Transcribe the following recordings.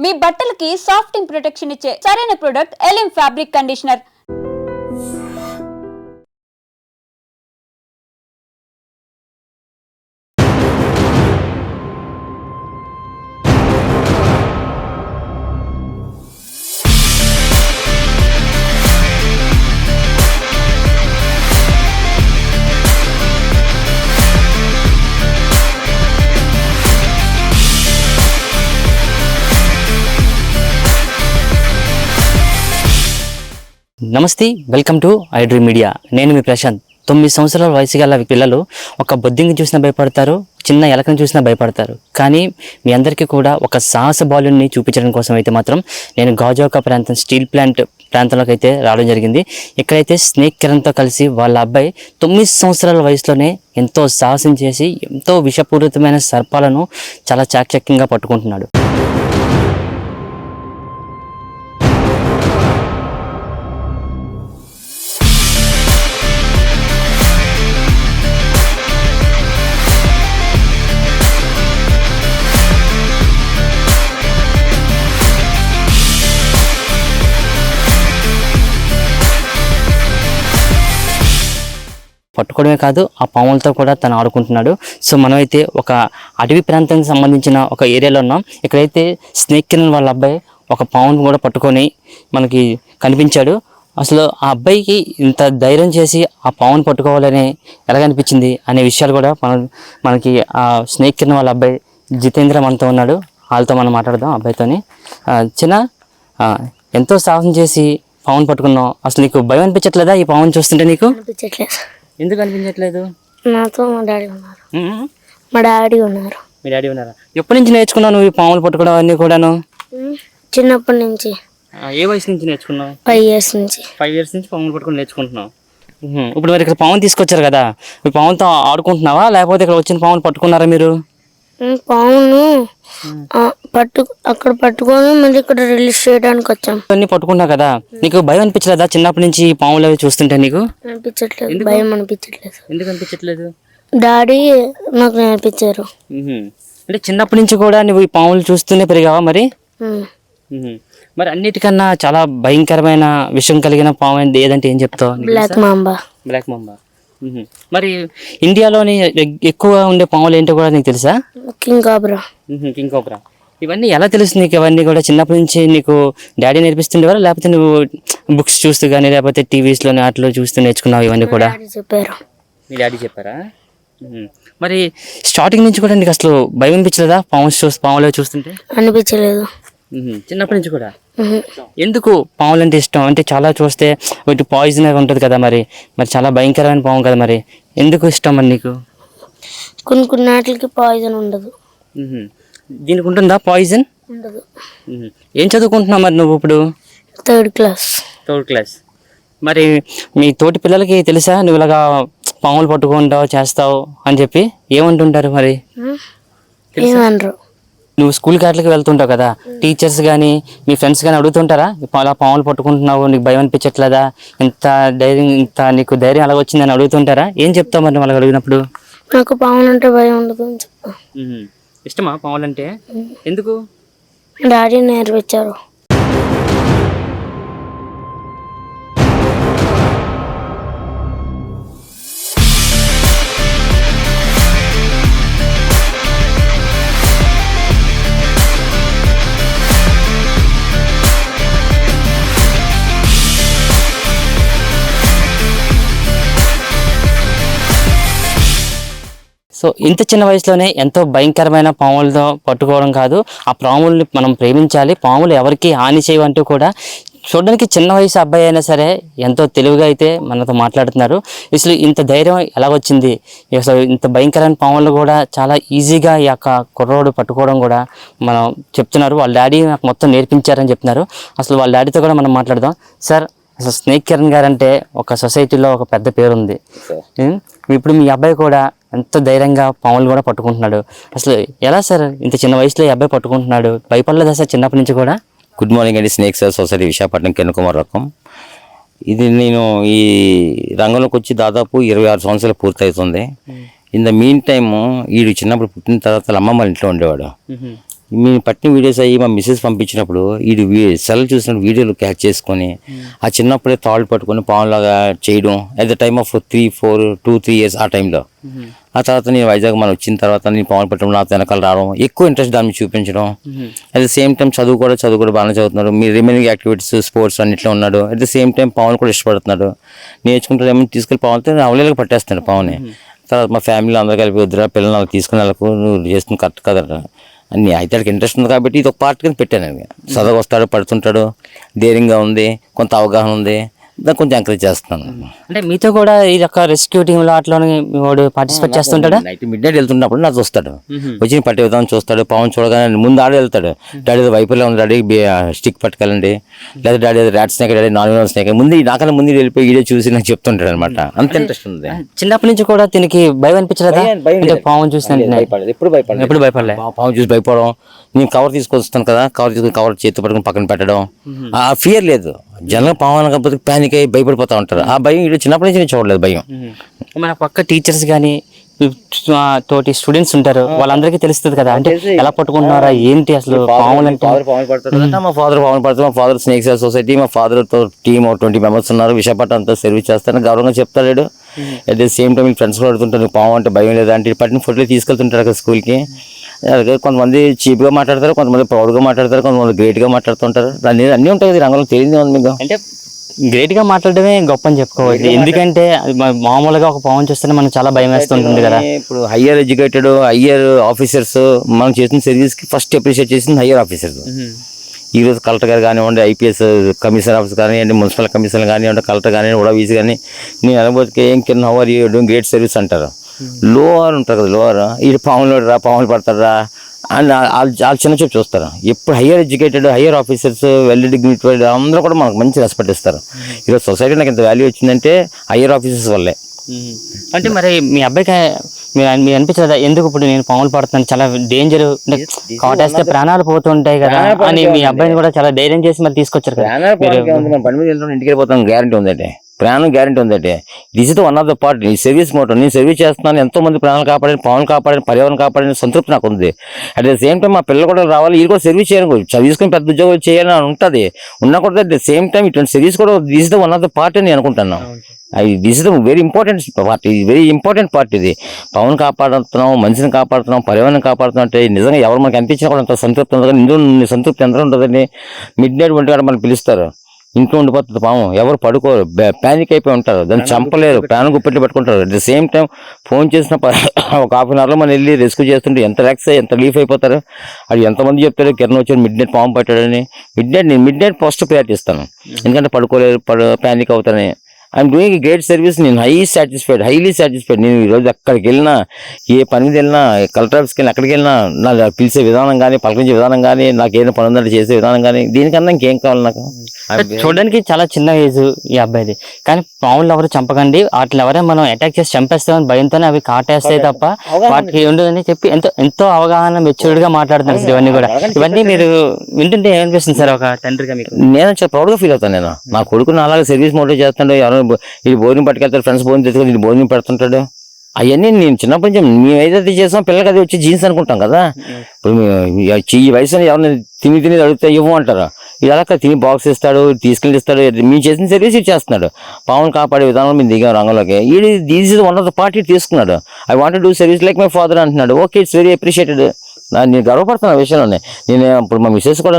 మీ బట్టలకి సాఫ్టింగ్ ప్రొటెక్షన్ ఇచ్చే సరైన ప్రొడక్ట్ ఎలిమ్ ఫ్యాబ్రిక్ కండిషనర్. నమస్తే, welcome to I dream media. నేను మీ ప్రశాంత్. 9 సంవత్సరాల వయసు గల పిల్లలు ఒక బొద్దింగిని చూసినా భయపడతారు, చిన్న ఎలకను చూసినా భయపడతారు. కానీ మీ అందరికీ కూడా ఒక సాహస బాలుని చూపించడం కోసం అయితే మాత్రం నేను గాజువాక ప్రాంతం స్టీల్ ప్లాంట్ ప్రాంతంలోకి అయితే రావడం జరిగింది. ఇక్కడైతే స్నేక్ కిరణ్తో కలిసి వాళ్ళ అబ్బాయి 9 సంవత్సరాల వయసులోనే ఎంతో సాహసం చేసి ఎంతో విషపూరితమైన సర్పాలను చాలా చాకచక్యంగా పట్టుకుంటున్నాడు. పట్టుకోవడమే కాదు, ఆ పాములతో కూడా తను ఆడుకుంటున్నాడు. సో మనమైతే ఒక అడవి ప్రాంతానికి సంబంధించిన ఒక ఏరియాలో ఉన్నాం. ఇక్కడైతే స్నేక్ కిరణ్ వాళ్ళ అబ్బాయి ఒక పామును కూడా పట్టుకొని మనకి కనిపించాడు. అసలు ఆ అబ్బాయికి ఇంత ధైర్యం చేసి ఆ పామును పట్టుకోవాలని ఎలాగనిపించింది అనే విషయాలు కూడా మనకి ఆ స్నేక్ కిరణ్ వాళ్ళ అబ్బాయి జితేంద్ర మనతో ఉన్నాడు. వాళ్ళతో మనం మాట్లాడదాం. అబ్బాయితోని చిన్న ఎంతో సాహసం చేసి పామును పట్టుకున్నావు. అసలు నీకు భయం అనిపించట్లేదా ఈ పామును చూస్తుంటే? నీకు ఎందుకు అనిపించట్లేదు? నాతో మా డాడీ ఉన్నారు. మా డాడీ ఉన్నారు. మీ డాడీ ఉన్నారా? ఎప్పటి నుంచి నేర్చుకున్నావు నువ్వు ఈ పాములు పట్టుకోవడం అన్నీ కూడాను? చిన్నప్పటి నుంచి. ఏ వయసు నుంచి నేర్చుకున్నావు? 5 years నుంచి. 5 years నుంచి పాములు పట్టుకుని నేర్చుకుంటున్నావు. ఇప్పుడు మరి ఇక్కడ పాములు తీసుకొచ్చారు కదా, ఈ పాములతో ఆడుకుంటున్నావా లేకపోతే ఇక్కడ వచ్చిన పాములు పట్టుకున్నారా మీరు? పామును అక్కడ పట్టుకొని మళ్ళీ ఇక్కడ రిలీజ్ చేయడానికి వచ్చాం. అన్ని పట్టుకుంటున్నావు కదా, నీకు భయం అనిపించలేదా చిన్నప్పటి నుంచి ఈ పాములు అవి చూస్తుంటే? నీకు అనిపించట్లేదు, భయం అనిపించట్లేదు. ఎందుకు అనిపించట్లేదు? డాడీ నాకు నేర్పించారు. అంటే చిన్నప్పటి నుంచి కూడా నువ్వు ఈ పాములు చూస్తూనే పెరిగావా మరి? మరి అన్నిటికన్నా చాలా భయంకరమైన విషం కలిగిన పాము ఏదంటే ఏం చెప్తావు? Black mamba. Black mamba. మరి ఇండియాలోని ఎక్కువ ఉండే పాములు ఏంటో కూడా నీకు తెలుసా? King cobra. King cobra. ఇవన్నీ ఎలా తెలుసు నీకు? ఇవన్నీ కూడా చిన్నప్పటి నుంచి నీకు డాడీ నేర్పిస్తుండేవారా లేకపోతే నువ్వు బుక్స్ చూస్తూ కానీ లేకపోతే టీవీస్లోని వాటిలో చూస్తూ నేర్చుకున్నావు ఇవన్నీ కూడా? చెప్పారు. మీ డాడీ చెప్పారా? మరి స్టార్టింగ్ నుంచి కూడా నీకు అసలు భయం అనిపించలేదా పాములు చూస్తుంటే? అనిపించలేదు. చిన్నప్పటి నుంచి కూడా? ఎందుకు పాములు అంటే ఇష్టం? అంటే చాలా చూస్తే ఒకటి పాయిజన్ అవి ఉంటుంది కదా, మరి చాలా భయంకరమైన పాము కదా, మరి ఎందుకు ఇష్టం మరి నీకు? కొన్ని వాటికి పాయిజన్ ఉండదు. దీనికి ఉంటుందా పాయిజన్? ఉండదు. ఏం చదువుకుంటున్నావు మరి నువ్వు ఇప్పుడు? Third class. మరి మీ తోటి పిల్లలకి తెలుసా నువ్వు ఇలాగా పాములు పట్టుకుంటావు చేస్తావు అని చెప్పి? ఏమంటుంటారు మరి? ఏమనరు. నువ్వు స్కూల్కి అట్లకి వెళ్తుంటావు కదా, టీచర్స్ కానీ మీ ఫ్రెండ్స్ కానీ అడుగుతుంటారా అలా పాములు పట్టుకుంటున్నావు నీకు భయం అనిపించట్లేదా, నీకు ధైర్యం అలా వచ్చిందని అడుగుతుంటారా? ఏం చెప్తావు మరి వాళ్ళకి అడిగినప్పుడు? నాకు పాములు అంటే భయం ఉండదు అని చెప్తా. ఇష్టమా పాములు అంటే? ఎందుకు? డాడీ నేర్పించారు. సో ఇంత చిన్న వయసులోనే ఎంతో భయంకరమైన పాములతో పట్టుకోవడం కాదు, ఆ పాముల్ని మనం ప్రేమించాలి. పాములు ఎవరికి హాని చేయవంటూ కూడా చూడడానికి చిన్న వయసు అబ్బాయి అయినా సరే ఎంతో తెలివిగా అయితే మనతో మాట్లాడుతున్నారు. అసలు ఇంత ధైర్యం ఎలా వచ్చింది? అసలు ఇంత భయంకరమైన పాములు కూడా చాలా ఈజీగా ఈ యొక్క కుర్రోడు పట్టుకోవడం కూడా మనం చెప్తున్నారు. వాళ్ళ డాడీ నాకు మొత్తం నేర్పించారని చెప్తున్నారు. అసలు వాళ్ళ డాడీతో కూడా మనం మాట్లాడదాం. సార్, అసలు స్నేక్ కిరణ్ గారు అంటే ఒక సొసైటీలో ఒక పెద్ద పేరు ఉంది. ఇప్పుడు మీ అబ్బాయి కూడా ఎంతో ధైర్యంగా పాములు కూడా పట్టుకుంటున్నాడు. అసలు ఎలా సార్ ఇంత చిన్న వయసులో ఈ అబ్బాయి పట్టుకుంటున్నాడు? భయపడలేదా సార్ చిన్నప్పటి నుంచి కూడా? గుడ్ మార్నింగ్ అండి. Snake sir society Visakhapatnam Kiran Kumar రకం. ఇది నేను ఈ రంగంలోకి వచ్చి దాదాపు 26 సంవత్సరాలు పూర్తవుతుంది. ఇన్ ద మీన్ టైమ్ వీడు చిన్నప్పుడు పుట్టిన తర్వాత అమ్మమ్మ ఇంట్లో ఉండేవాడు. మీ పట్టిన వీడియోస్ అయ్యి మా మిస్సెస్ పంపించినప్పుడు ఈ సెల్ చూసిన వీడియోలు క్యాచ్ చేసుకొని ఆ చిన్నప్పుడే తాళ్ళు పట్టుకొని పావులాగా చేయడం at the time of 2-3 years ఆ టైంలో. ఆ తర్వాత నేను వైజాగ్ మనం వచ్చిన తర్వాత నేను పావులు పట్టడం నాతో వెనకాల రావడం, ఎక్కువ ఇంట్రెస్ట్ దాని మీద చూపించడం. అట్ ద సేమ్ టైం చదువు కూడా బాగానే చదువుతున్నాడు. మీ రిమైనింగ్ యాక్టివిటీస్ స్పోర్ట్స్ అన్నింటిలో ఉన్నాడు. అట్ ద సేమ్ టైం పావులు కూడా ఇష్టపడుతున్నాడు. నేర్చుకుంటాడు, ఏమైనా తీసుకెళ్ళి పావులతో అవలేలకు పట్టేస్తున్నాడు పావుని. తర్వాత మా ఫ్యామిలీలో అందరూ కలిపి వద్దురా పిల్లలు నాకు తీసుకుని వెళ్ళకు, నువ్వు చేస్తుంది కరెక్ట్ కదరా అన్నీ. అయితే వాళ్ళకి ఇంట్రెస్ట్ ఉంది కాబట్టి ఇది ఒక పార్ట్ కింద పెట్టాను నేను. చదువు వస్తాడు, పడుతుంటాడు, ధైర్యంగా ఉంది, కొంత అవగాహన ఉంది, దాన్ని కొంచెం ఎంకరేజ్ చేస్తున్నాను. అంటే మీతో కూడా ఈ యొక్క రెస్క్యూ టీంలో అట్లా వాడు పార్టిసిపేట్ చేస్తుంటాడా? నైట్ మిడ్ వెళ్తున్నప్పుడు నాకు చూస్తాడు, వచ్చి పట్టే విధానం చూస్తాడు. పావును చూడగానే ముందు ఆడే వెళ్తాడు, డాడీ వైపులో ఉంది, డాడీ స్టిక్ పట్టుకెళ్ళండి, లేదా daddy rat snake, daddy non snake, ముందు నాకన్నా ముందు వెళ్ళిపోయి ఈడే చూసి నాకు చెప్తుంటాడు అనమాట. అంత ఇంట్రెస్ట్ ఉంది. చిన్నప్పటి నుంచి కూడా దీనికి భయం అనిపించలేదా? అంటే పాము చూసిన ఎప్పుడు భయపడలే. పాము చూసి భయపడడం, నేను కవర్ తీసుకొస్తాను కదా, కవర్ చేతి పట్టుకుని పక్కన పెట్టడం, ఆ ఫియర్ లేదు. జనం పాము కాకపోతే ప్యానిక్ అయ్యి భయపడిపోతా ఉంటారు. ఆ భయం ఇటు చిన్నప్పటి నుంచి నేను చూడలేదు భయం. మన పక్క టీచర్స్ కానీ తోటి స్టూడెంట్స్ ఉంటారు, వాళ్ళందరికీ తెలుస్తుంది కదా, అంటే ఎలా పట్టుకుంటున్నారా ఏంటి అసలు పాములు అంటే. మా ఫాదర్ పాములు పడతారు. మా ఫాదర్ స్నేక్స్ సొసైటీ, మా ఫాదర్ తో టీమ్ 20 members ఉన్నారు. విశాఖపట్నం అంతా సర్వీస్ చేస్తాను, గౌరవంగా చెప్తాడు. At the same time friends కూడా అడుగుతుంటారు పాము అంటే భయం లేదా అంటే, పట్టిన ఫోటోలు తీసుకెళ్తుంటారు అక్కడ స్కూల్కి. అలాగే కొంతమంది చీప్గా మాట్లాడతారు, కొంతమంది ప్రౌడ్గా మాట్లాడతారు, కొంతమంది గ్రేట్గా మాట్లాడుతుంటారు. దాని అన్నీ ఉంటాయి కదా రంగంలో, తెలియదు ఉంది మీకు. అంటే గ్రేట్ గా మాట్లాడమే గొప్ప అని చెప్పుకోవచ్చు. ఎందుకంటే మామూలుగా ఒక పాము చూస్తేనే మనకు చాలా భయం వేస్తుంటుంది కదా. ఇప్పుడు హయ్యర్ ఎడ్యుకేటెడ్ హయ్యర్ ఆఫీసర్స్ మనం చేసిన సర్వీస్ కి ఫస్ట్ అప్రిషియేట్ చేసింది హయ్యర్ ఆఫీసర్స్. ఈ రోజు కలెక్టర్ గారు కానివ్వండి, ఐపీఎస్ కమిషనర్ ఆఫీస్ కానివ్వండి, మున్సిపల్ కమిషనర్ కానివ్వండి, కలెక్టర్ కానివ్వండి, ఉడవీసీ కానీ, నేను అనుభూతికి ఏం కింద how are you doing great service అంటారు. లోవర్ ఉంటారు కదా, లోవర్ ఇది పాములు పడతారా అండ్ వాళ్ళు చిన్న చూపు చూస్తారు. ఎప్పుడు higher educated higher officers well dignified అందరూ కూడా మనకు మంచి రెస్పెక్ట్ ఇస్తారు. ఈరోజు సొసైటీ నాకు ఇంత వాల్యూ వచ్చిందంటే హయ్యర్ ఆఫీసర్స్ వల్లే. అంటే మరి మీ అబ్బాయికి మీరు అనిపించదా, ఎందుకు ఇప్పుడు నేను పాములు పడుతున్నాను చాలా డేంజర్, కాటేస్తే ప్రాణాలు పోతుంటాయి కదా అని మీ అబ్బాయిని కూడా చాలా ధైర్యం చేసి మరి తీసుకొచ్చారు కదా. పని మీద వెళ్తాం, ఇంటికి వెళ్ళిపోతాం, గ్యారంటీ ఉందంటే, ప్రాణం గ్యారంటీ ఉందంటే. This is one of the part. ఈ సర్వీస్ మోటో, నేను సర్వీస్ చేస్తున్నాను, ఎంతో మంది ప్రాణాలు కాపాడని, పావులు కాపాడని, పర్యావరణం కాపాడని సంతృప్తి నాకు ఉంది. అట్ ద సేమ్ టైం మా పిల్లలు కూడా రావాలి, ఇది కూడా సర్వీస్ చేయాలి, చదివించుకొని పెద్ద ఉద్యోగాలు చేయాలని ఉంటుంది. ఉన్నా కూడా అట్ ద సేమ్ టైం ఇటువంటి సర్వీస్ కూడా this is the one of the part అని నేను అనుకుంటున్నాను. This is the very important part, ఇది వెరీ ఇంపార్టెంట్ పార్ట్. ఇది పవన్ కాపాడుతున్నాం, మనిషిని కాపాడుతున్నాం, పర్యావరణం కాపాడుతున్నాం అంటే నిజంగా ఎవరు మనకి అనిపించినా కూడా అంత సంతృప్తి ఉంది. ఇందులో సంతృప్తి ఎంత ఉంటుందండి. మిడ్ నైట్ 1 గంట మనం పిలుస్తారు, ఇంట్లో ఉండిపోతుంది పాము, ఎవరు పడుకోరు, ప్యానిక్ అయిపోయి ఉంటారు, దాన్ని చంపలేరు, ప్రాణం గుప్పెట్టి పట్టుకుంటారు. At the same time phone చేసిన ఒక హాఫ్ అన్ అవర్లో మనం వెళ్ళి రెస్క్యూ చేస్తుంటే ఎంత రిలాక్స్ అయ్యి ఎంత రిలీఫ్ అయిపోతారు. అది ఎంతమంది చెప్తారు కిరణ్ వచ్చాడు మిడ్ నైట్ పాము పట్టాడని. నేను మిడ్ నైట్ ఫస్ట్ ప్రయారిటీ ఇస్తాను, ఎందుకంటే పడుకోలేరు, ప్యానిక్ అవుతారని. I'm doing great service. నేను హైలీ సాటిస్ఫైడ్. నేను ఈరోజు ఎక్కడికి వెళ్ళినా, ఏ పని మీద వెళ్ళినా, కలెక్టర్ ఆఫీస్కి వెళ్ళినా, ఎక్కడికి వెళ్ళినా నా పిలిచే విధానం కానీ, పలకరించే విధానం కానీ, నాకు ఏదైనా పని ఉందంటే చేసే విధానం కానీ, దీనికన్నా ఇంకేం కావాలి నాకు. చూడడానికి చాలా చిన్న ఏజ్ ఈ అబ్బాయిది, కానీ పాములు ఎవరు చంపకండి, వాటిని ఎవరైనా మనం అటాక్ చేసి చంపేస్తామని భయంతోనే అవి కాటేస్తాయి తప్ప వాటికి ఉండదని చెప్పి ఎంతో అవగాహన మెచ్యూర్డ్ గా మాట్లాడుతున్నారు సార్. ఇవన్నీ కూడా ఇవన్నీ మీరు వింటుంటే ఏమనిపిస్తుంది సార్ ఒక తండ్రిగా మీకు? నేను చాలా ప్రౌడ్గా ఫీల్ అవుతాను. నేను నా కొడుకుని అలాగే సర్వీస్ మోటివ్ చేస్తాడు, ఎవరైనా ఇది భోజనం పట్టుకెళ్తాడు, ఫ్రెండ్స్ భోజనం తెచ్చుకొని ఇది భోజనం పెడుతుంటాడు. అవన్నీ నేను చిన్నప్పటి నుంచి మేము ఏదైతే చేస్తాం పిల్లలకి అది వచ్చి జీన్స్ అనుకుంటాం కదా. ఇప్పుడు ఈ వయసులో ఎవరిని తిని అడిగితే ఇవ్వు అంటారు, ఇది అలా తిని బాక్స్ ఇస్తాడు, తీసుకెళ్ళి ఇస్తాడు. మేము చేసిన సర్వీస్ ఇది చేస్తున్నాడు. పావును కాపాడే విధానంలో మేము దిగాం రంగంలోకి. ఇది this is one of the part తీసుకున్నాడు. I want to do service like my father అంటున్నాడు. Okay, it's very appreciated. నేను గర్వపడుతున్నా ఆ విషయంలోనే. నేను ఇప్పుడు మా మిస్సెస్ కూడా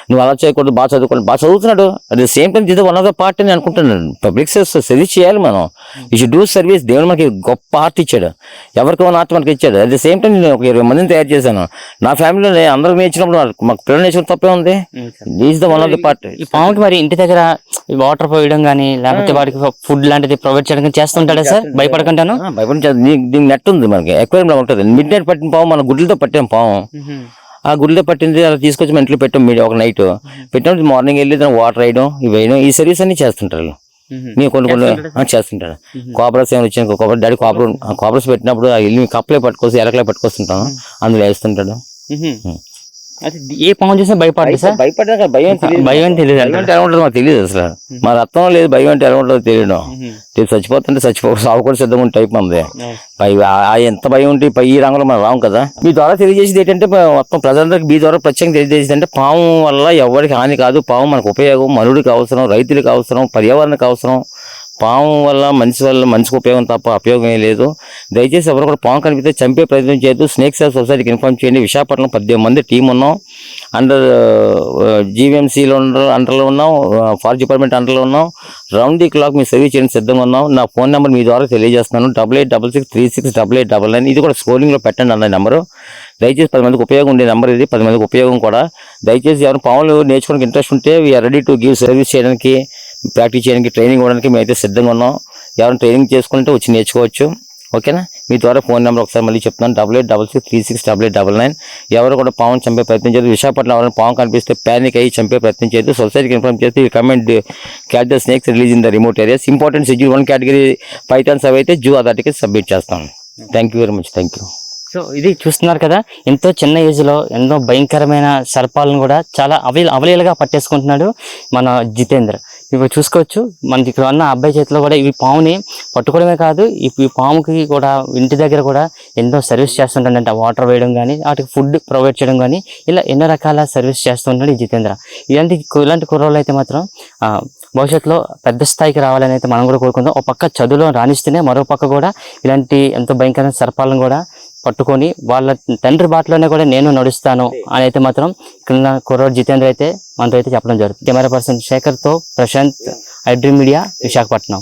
నువ్వు అలా చేయకూడదు, బాగా చదువుతున్నాడు. అట్ ద సేమ్ టైం ఇది వన్ ఆఫ్ ద పార్ట్ అని అనుకుంటున్నాను. పబ్లిక్ సర్వీస్ చేయాలి మనం. You should do service. దేవుడు మనకి గొప్ప ఆర్ట్ ఇచ్చాడు, ఎవరికో ఆర్ట్ మనకి ఇచ్చాడు. అట్ ద సేమ్ టైం నేను ఒక 20 మందిని తయారు చేశాను. నా ఫ్యామిలీలో అందరికి నేర్చినప్పుడు మాకు పిల్లలు నేర్చుకుని తప్పే ఉంది. This the one of the part. ఈ పాముకి మరి ఇంటి దగ్గర వాటర్ పోయడం కానీ, లేకపోతే వాడికి ఫుడ్ లాంటిది ప్రొవైడ్ చేయడం చేస్తుంటాడా సార్? భయపడకుంటాను. దీనికి నెట్ ఉంది మనకి, ఎక్వేరియం లో ఉంటుంది. మిడ్ నైట్ పట్టిన పాము మన గుడ్లతో పట్టాం పాము. ఆ గుడ్లతో పట్టింది అలా తీసుకొచ్చి మన ఇంట్లో పెట్టాం. ఒక నైట్ పెట్టినప్పుడు మార్నింగ్ వెళ్ళి దాన్ని వాటర్ వేయడం, ఇవి వేయడం, ఈ సర్వీస్ అన్ని చేస్తుంటారు. నేను కొన్ని చేస్తుంటాడు. కోపరస్ ఏమైనా వచ్చాను, డాడీ కోపరస్ పెట్టినప్పుడు వెళ్ళి కప్పలే పట్టుకొచ్చి ఎలకలే పట్టుకొస్తుంటాను, అందులో వేస్తుంటాడు. అయితే ఏ పాము చూసినా భయపడ్డా సార్? భయపడ్డా భయం తెలియదు. భయం అని తెలియదు భయం అంటే ఎలా ఉంటుందో మాకు తెలియదు అసలు. మా రక్తం లేదు, భయం అంటే ఎలా ఉంటుందో తెలియడం. రేపు చచ్చిపోతుంటే సాగు కూడా సిద్ధంగా ఉంటే టైప్ మంది. ఎంత భయం ఉంటే ఈ రంగంలో మనం రాము కదా. మీ ద్వారా తెలియజేసేది ఏంటంటే మొత్తం ప్రజలందరికీ మీ ద్వారా ప్రత్యేకంగా తెలియజేసేది అంటే పాము వల్ల ఎవరికి హాని కాదు. పాము మనకు ఉపయోగం, మనుడికి అవసరం, రైతులకు అవసరం, పర్యావరణకు అవసరం. పాము వల్ల మనిషికి ఉపయోగం తప్ప అపయోగం ఏం లేదు. దయచేసి ఎవరు కూడా పాము కనిపిస్తే చంపే ప్రయత్నం చేయొద్దు. స్నేక్ సేవ్ సొసైటీకి ఇన్ఫార్మ్ చేయండి. విశాఖపట్నం 18 మంది టీం ఉన్నాం. అండర్ జీవీఎంసీలో అండర్లో ఉన్నాం, ఫారెస్ట్ డిపార్ట్మెంట్ అండర్లో ఉన్నాం. Round the clock me service చేయడానికి సిద్ధంగా ఉన్నాం. నా ఫోన్ నెంబర్ మీ ద్వారా తెలియజేస్తున్నాను, 8866368899. ఇది కూడా స్క్రోలింగ్లో పెట్టండి అన్న నెంబరు. దయచేసి 10 మందికి ఉపయోగం ఉండే నెంబర్ ఇది, 10 మందికి ఉపయోగం కూడా. దయచేసి ఎవరు పాములు నేర్చుకోవడానికి ఇంట్రెస్ట్ ఉంటే we are ready to give service చేయడానికి, ప్రాక్టీస్ చేయడానికి, ట్రైనింగ్ ఇవ్వడానికి మేమైతే సిద్ధంగా ఉన్నాం. ఎవరైనా ట్రైనింగ్ చేసుకుంటే వచ్చి నేర్చుకోవచ్చు. ఓకేనా? మీ ద్వారా ఫోన్ నెంబర్ ఒకసారి మళ్ళీ చెప్తున్నాను, 8866368899. ఎవరు కూడా పాము చంపే ప్రయత్నం చేయదు. విశాఖపట్నం ఎవరైనా పాము కనిపిస్తే ప్యానిక్ అయ్యి చంపే ప్రయత్నం చేయదు. సొసైటీకి ఇన్ఫార్మ్ చేస్తే comment catch the snakes release in the remote areas. Important schedule 1 category Pythons అవి అయితే జూ అథారిటీకి సబ్మిట్ చేస్తాం. Thank you very much. Thank you. So ఇది చూస్తున్నారు కదా, ఎంతో చిన్న ఏజ్లో ఎన్నో భయంకరమైన సర్పాలను కూడా చాలా అవలీలగా పట్టేసుకుంటున్నాడు మన జితేంద్ర. ఇప్పుడు చూసుకోవచ్చు, మనకి ఇక్కడ ఉన్న అబ్బాయి చేతిలో కూడా ఇవి పాముని పట్టుకోవడమే కాదు, ఈ పాముకి కూడా ఇంటి దగ్గర కూడా ఎన్నో సర్వీస్ చేస్తుంటాడు. అంటే వాటర్ వేయడం కానీ, వాటికి ఫుడ్ ప్రొవైడ్ చేయడం కానీ, ఇలా ఎన్నో రకాల సర్వీస్ చేస్తుంటాడు ఈ జితేంద్ర. ఇలాంటి కుర్రోళ్ళు అయితే మాత్రం భవిష్యత్తులో పెద్ద స్థాయికి రావాలని అయితే మనం కూడా కోరుకుందాం. ఒక పక్క చదువులో రాణిస్తూనే మరో పక్క కూడా ఇలాంటి ఎంతో భయంకరమైన సర్పాలను కూడా పట్టుకొని వాళ్ళ తండ్రి బాటలోనే కూడా నేను నడుస్తాను అని అయితే మాత్రం ఇక్కడ కుర్రోడు జితేంద్ర అయితే మనతో అయితే చెప్పడం జరుగుతుంది. కెమెరా పర్సన్ శేఖర్తో ప్రశాంత్, ఐడ్రీమ్ మీడియా, విశాఖపట్నం.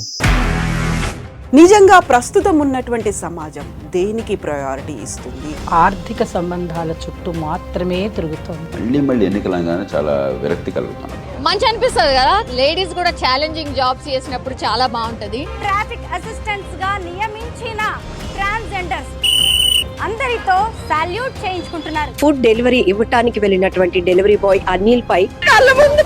నిజంగా ప్రస్తుతం ఉన్నటువంటి సమాజం దేనికి ప్రయారిటీ ఇస్తుంది? ఆర్థిక సంబంధాల చుట్టూ మాత్రమే తిరుగుతోంది. మళ్ళీ ఎన్నికలంగానే చాలా విరక్తి కలుగుతాను. మంచి అనిపిస్తుంది కదా, లేడీస్ కూడా ఛాలెంజింగ్ జాబ్స్ చేసినప్పుడు చాలా బాగుంటది. ట్రాఫిక్ అసిస్టెంట్స్ గా నియమించిన ట్రాన్స్జెండర్స్ అందరితో సాల్యూట్ చేయించుకుంటున్నారు. ఫుడ్ డెలివరీ ఇవ్వటానికి వెళ్ళినటువంటి డెలివరీ బాయ్ అనిల్ పై కళ్ళ ముందు